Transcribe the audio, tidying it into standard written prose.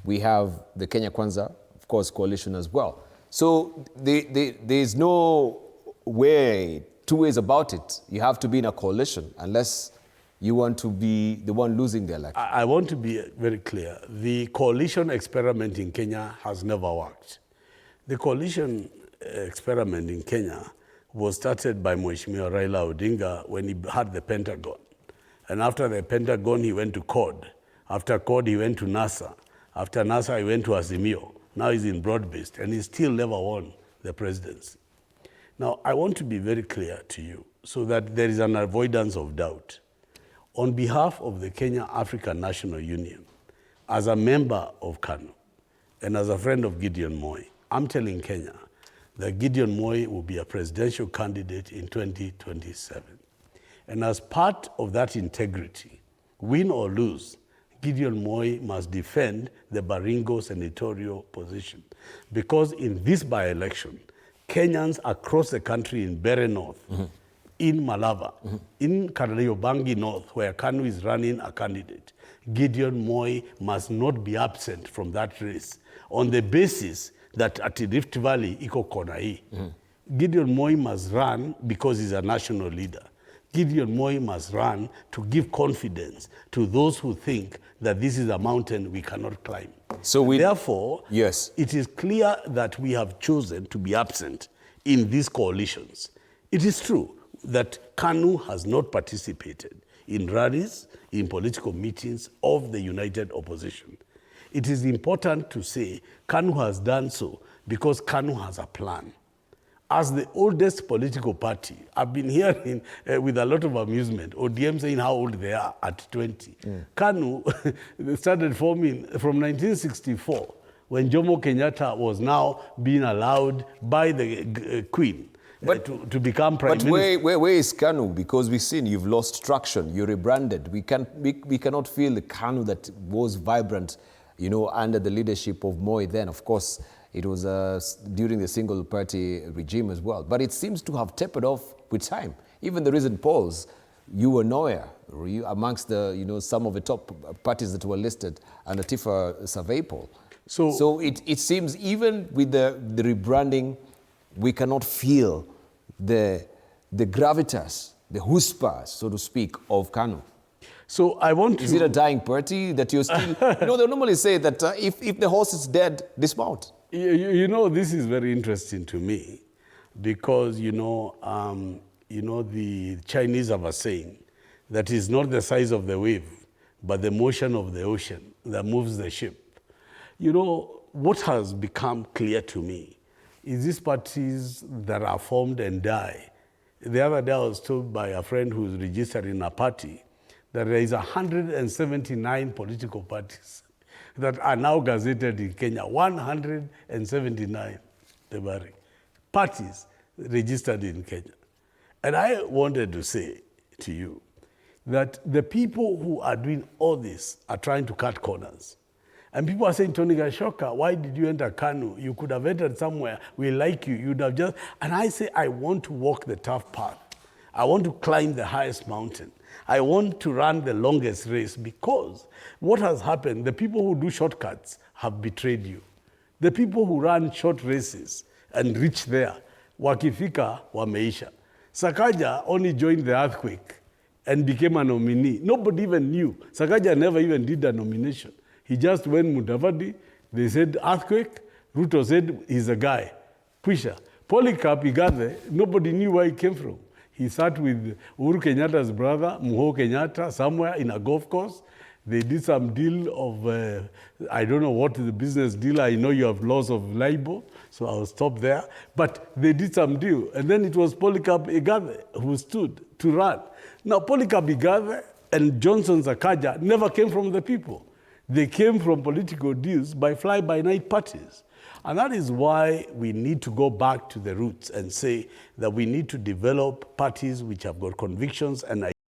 We have the Kenya Kwanza, of course, coalition as well. So there's no way, two ways about it. You have to be in a coalition unless you want to be the one losing the election. I want to be very clear. The coalition experiment in Kenya has never worked. The coalition experiment in Kenya was started by Mheshimiwa Raila Odinga when he had the Pentagon. And after the Pentagon, he went to CORD. After CORD, he went to NASA. After NASA, he went to Azimio. Now he's in broad-based, and he still never won the presidency. Now, I want to be very clear to you so that there is an avoidance of doubt. On behalf of the Kenya African National Union, as a member of KANU, and as a friend of Gideon Moi, I'm telling Kenya that Gideon Moi will be a presidential candidate in 2027. And as part of that integrity, win or lose, Gideon Moi must defend the Baringo senatorial position. Because in this by-election, Kenyans across the country in Bere North, in Malava, in Kariobangi North, where KANU is running a candidate, Gideon Moi must not be absent from that race on the basis that at Rift Valley, iko kona hii. Gideon Moi must run because he's a national leader. Gideon Moi must run to give confidence to those who think that this is a mountain we cannot climb. So therefore, yes, it is clear that we have chosen to be absent in these coalitions. It is true that KANU has not participated in rallies, in political meetings of the united opposition. It is important to say KANU has done so because KANU has a plan. As the oldest political party, I've been hearing with a lot of amusement, ODM saying how old they are at 20. KANU started forming from 1964, when Jomo Kenyatta was now being allowed by the Queen to become Prime Minister. But where is KANU? Because we've seen you've lost traction, you rebranded. We cannot feel the KANU that was vibrant, you know, under the leadership of Moi then. Of course, it was during the single-party regime as well. But it seems to have tapered off with time. Even the recent polls, you were nowhere amongst the, you know, some of the top parties that were listed on the TIFA survey poll. So it seems even with the rebranding, we cannot feel the gravitas, the chutzpah, so to speak, of KANU. So I want to... Is it a dying party that you're still... you know, they normally say that if the horse is dead, dismount. You know, this is very interesting to me because, you know, the Chinese have a saying that is not the size of the wave, but the motion of the ocean that moves the ship. You know, what has become clear to me is these parties that are formed and die. The other day I was told by a friend who's registered in a party that there is 179 political parties that are now gazetted in Kenya. 179, Debari, parties registered in Kenya. And I wanted to say to you that the people who are doing all this are trying to cut corners. And people are saying, Tony Gachoka, why did you enter KANU? You could have entered somewhere. We like you. You'd have just... And I say, I want to walk the tough path. I want to climb the highest mountain. I want to run the longest race because what has happened, the people who do shortcuts have betrayed you. The people who run short races and reach there, wakifika wameisha. Sakaja only joined the earthquake and became a nominee. Nobody even knew. Sakaja never even did a nomination. He just went Mudavadi, they said earthquake, Ruto said he's a guy. Kwisha. Polycarp Igathe, nobody knew where he came from. He sat with Uhuru Kenyatta's brother, Muho Kenyatta, somewhere in a golf course. They did some deal of, I don't know what the business deal. I know you have laws of libel, so I'll stop there. But they did some deal. And then it was Polycarp Igathe who stood to run. Now, Polycarp Igathe and Jonhnson Sakaja never came from the people. They came from political deals by fly-by-night parties. And that is why we need to go back to the roots and say that we need to develop parties which have got convictions and